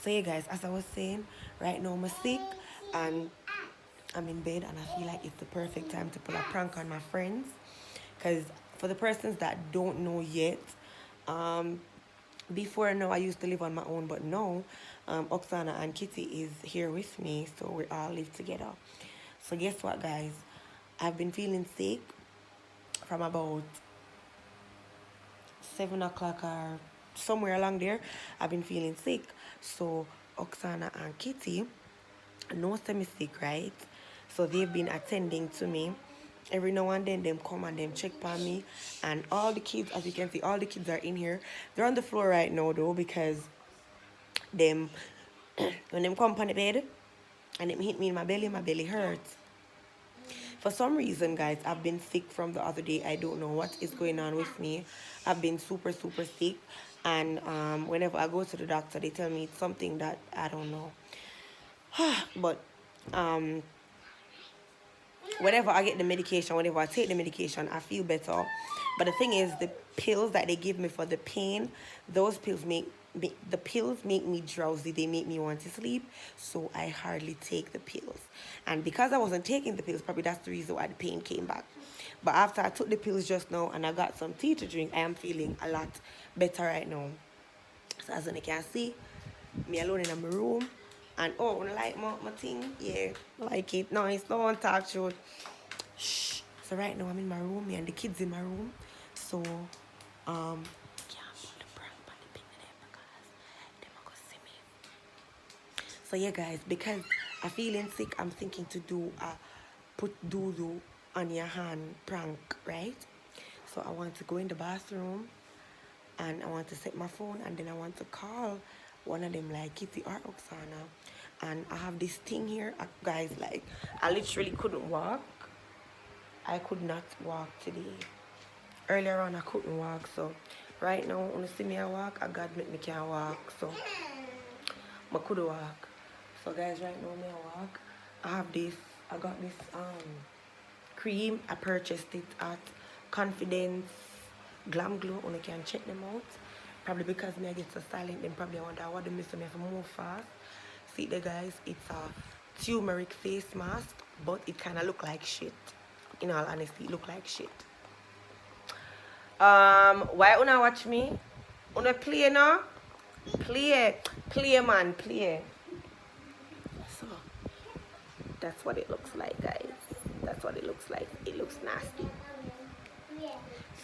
So yeah guys, as I was saying, right now I'm sick and I'm in bed and I feel like it's the perfect time to pull a prank on my friends. Because for the persons that don't know yet, um, before now I used to live on my own, but now Oksana and Kitty is here with me, so we all live together. So guess what guys? I've been feeling sick from about 7 o'clock or somewhere along there. I've been feeling sick. So Oksana and Kitty know semi sick, right? So they've been attending to me. Every now and then them come and them check on me. And all the kids, as you can see, all the kids are in here. They're on the floor right now though because them when them come on the bed and them hit me in my belly hurts. For some reason, guys, I've been sick from the other day. I don't know what is going on with me. I've been super, super sick. And whenever I go to the doctor, they tell me it's something that I don't know. But um, whenever I get the medication, whenever I take the medication, I feel better. But the thing is, the pills that they give me for the pain, those pills make me drowsy. They make me want to sleep, so I hardly take the pills. And because I wasn't taking the pills, probably that's the reason why the pain came back. But after I took the pills just now and I got some tea to drink, I am feeling a lot better right now. So as you can see, me alone in my room. And oh, like my thing? Yeah, like it. Nice. No one talk short. Shh. So right now I'm in my room, me and the kids in my room. So can't put the prank on the pin there because them are gonna see me. So yeah guys, because I'm feeling sick, I'm thinking to do a put doodoo on your hand prank, right? So I want to go in the bathroom and I want to set my phone and then I want to call one of them like Kitty or Oksana. And I have this thing here, guys, like I literally couldn't walk. I could not walk today. Earlier on I couldn't walk, so right now when you see me I walk, I God make me can't walk, so I could walk. So guys, right now me I walk. I have this, I got this cream. I purchased it at Confidence Glam Glow, and you can check them out. Probably because me I get so silent, then probably wonder what they miss me have to move fast. See there guys, it's a turmeric face mask, but it kinda look like shit. In all honesty, it look like shit. Why una watch me? Una play now? Play man, play. So that's what it looks like guys. That's what it looks like. It looks nasty.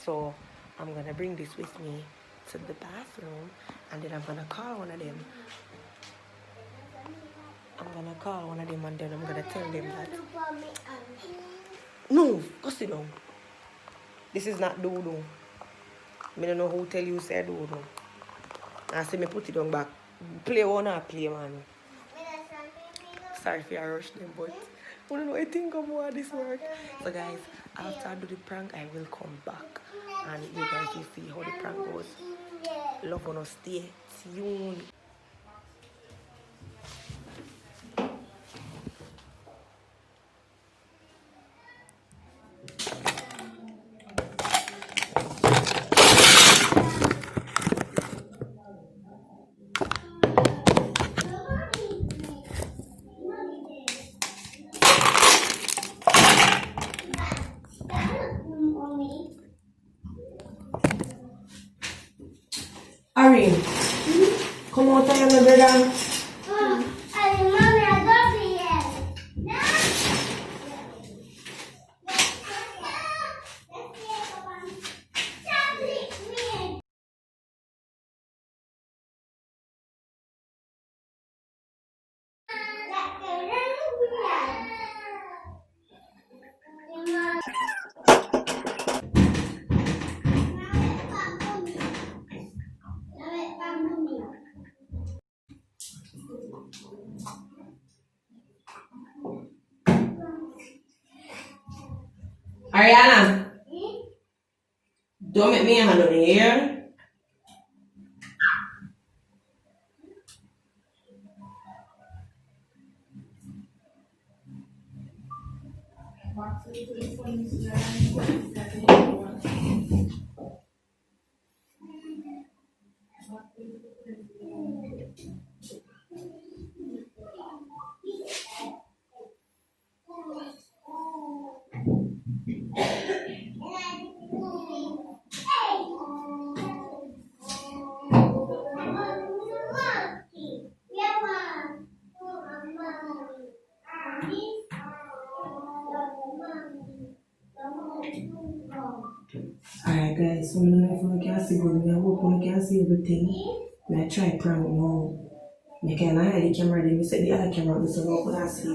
So I'm gonna bring this with me to the bathroom and then I'm gonna call one of them. And then I'm gonna tell them that no, go sit down. This is not doodoo. I don't know who tell you say doodoo. I say me put it on back. Play one or play man. Sorry if I rush them, but I don't know I think about this work. So guys, after I do the prank, I will come back and you guys will see how the prank goes. Love on us, stay tuned. Ari, come out of your brother. Ariana, don't make me a hand on the ear. Alright guys, so I don't know if I can see good. I hope I can see everything. I try prank now. I can hide the camera, then we set the other camera up so I can see.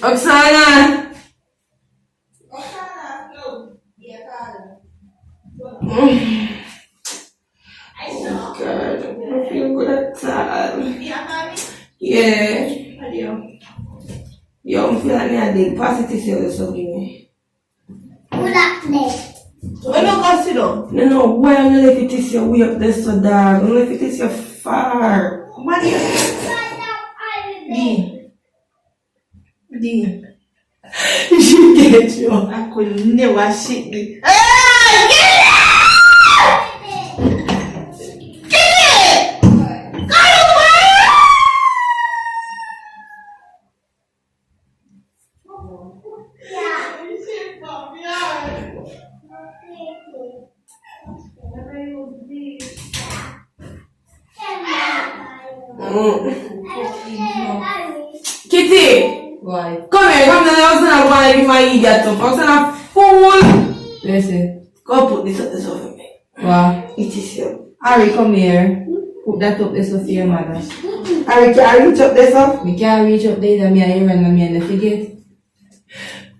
Oksana! Oh God, I feel good at all. Yeah. Yo, I'm feeling like the positive sales so give me. Who that there? Why not go sit down? No, why I'm gonna let it is your way up there so dog? I'm gonna let it is your far. What is D. She get you. I could never shit me. Kitty! Why? Come here, come to the house and I'm going to give my idiot some. I'm a fool! Listen. Go put this up for me. What? It is here. Harry, come here. Put that up this for your mother. Harry, can I reach up this up? We can't reach up there, and me and you and me and the forget.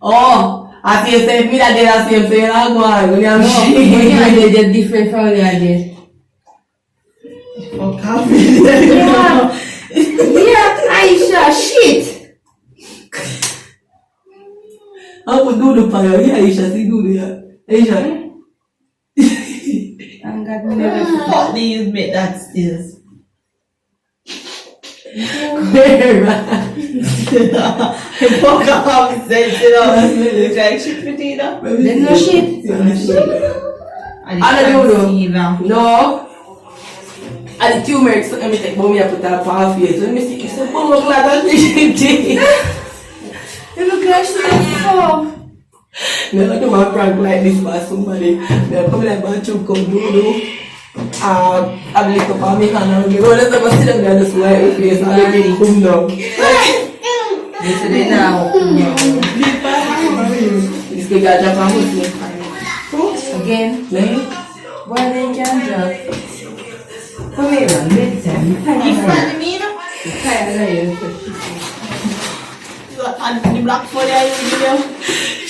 Oh! I see you say me that day I see you say I'm going. When you're they're different from the other day. Fuck off. Yeah, Aisha, shit. How would do the fire? Yeah, Aisha, see do the Aisha. I'm gonna never fuck do you make that still. Fuck off, say it up. It's like shit potato. There's no shit. I don't know. No. And the turmeric, so let me take mommy and put that for her face. Let me see. It's a bum look like that. You look like she's so. Me not do my prank like this for somebody. Me come like bathroom come do. I lick up on me hand and go. Let's have a sit down there just wipe your face and let me come down. Listen now. This guy got drop on me. Again, man. Why they can't drop? Come here, man. Listen. You friend me, no? You tired of you. You got the black for there, you video?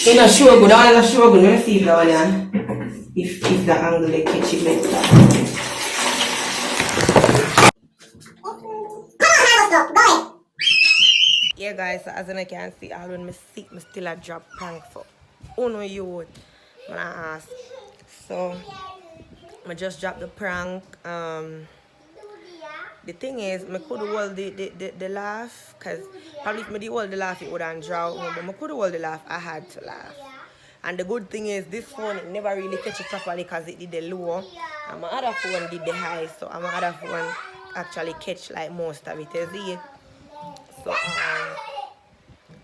It's not sure good. I'm not sure good. Let me see if that one, yeah. If the angle they catch it better. Yeah guys, so as I can see, all when I see, I still a drop prank for uno youth. I'm gonna ask. So I just dropped the prank. The thing is, I could hold the laugh, because probably if I did hold the laugh, it wouldn't draw. But I could hold the laugh, I had to laugh. And the good thing is, this phone, it never really catch it properly because it did the low. And my other phone did the high, so my other phone actually catch like most of it, you see? So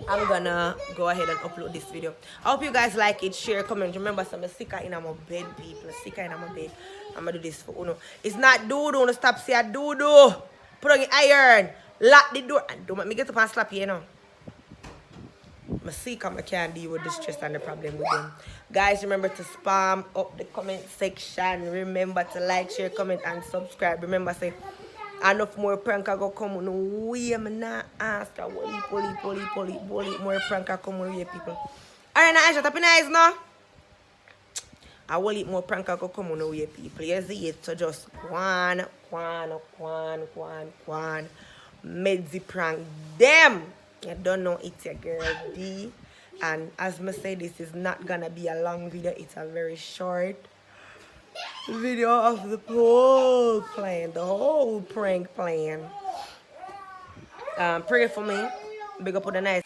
I'm gonna go ahead and upload this video. I hope you guys like it, share, comment. Remember, so I'm sicker in my bed, people. Sicker in my bed. I'm gonna do this for Uno. It's not do-do, stop saying do-do. Put on your iron, lock the door, and don't make me get up and slap you, you know. I'm sick and I can't deal with the stress and the problem with them. Guys, remember to spam up the comment section. Remember to like, share, comment, and subscribe. Remember, say, enough more prank I go come no way. I'm not ask a more prank I come on here, people. Alright, now Aisha, tap in eyes now. I will eat more prank I go come on here, people. You see it, so just one. Medzi prank them. You don't know it's your girl D. And as I say, this is not gonna be a long video, it's a very short video of the whole plan, the whole prank plan. Pray for me. Big up on the nice.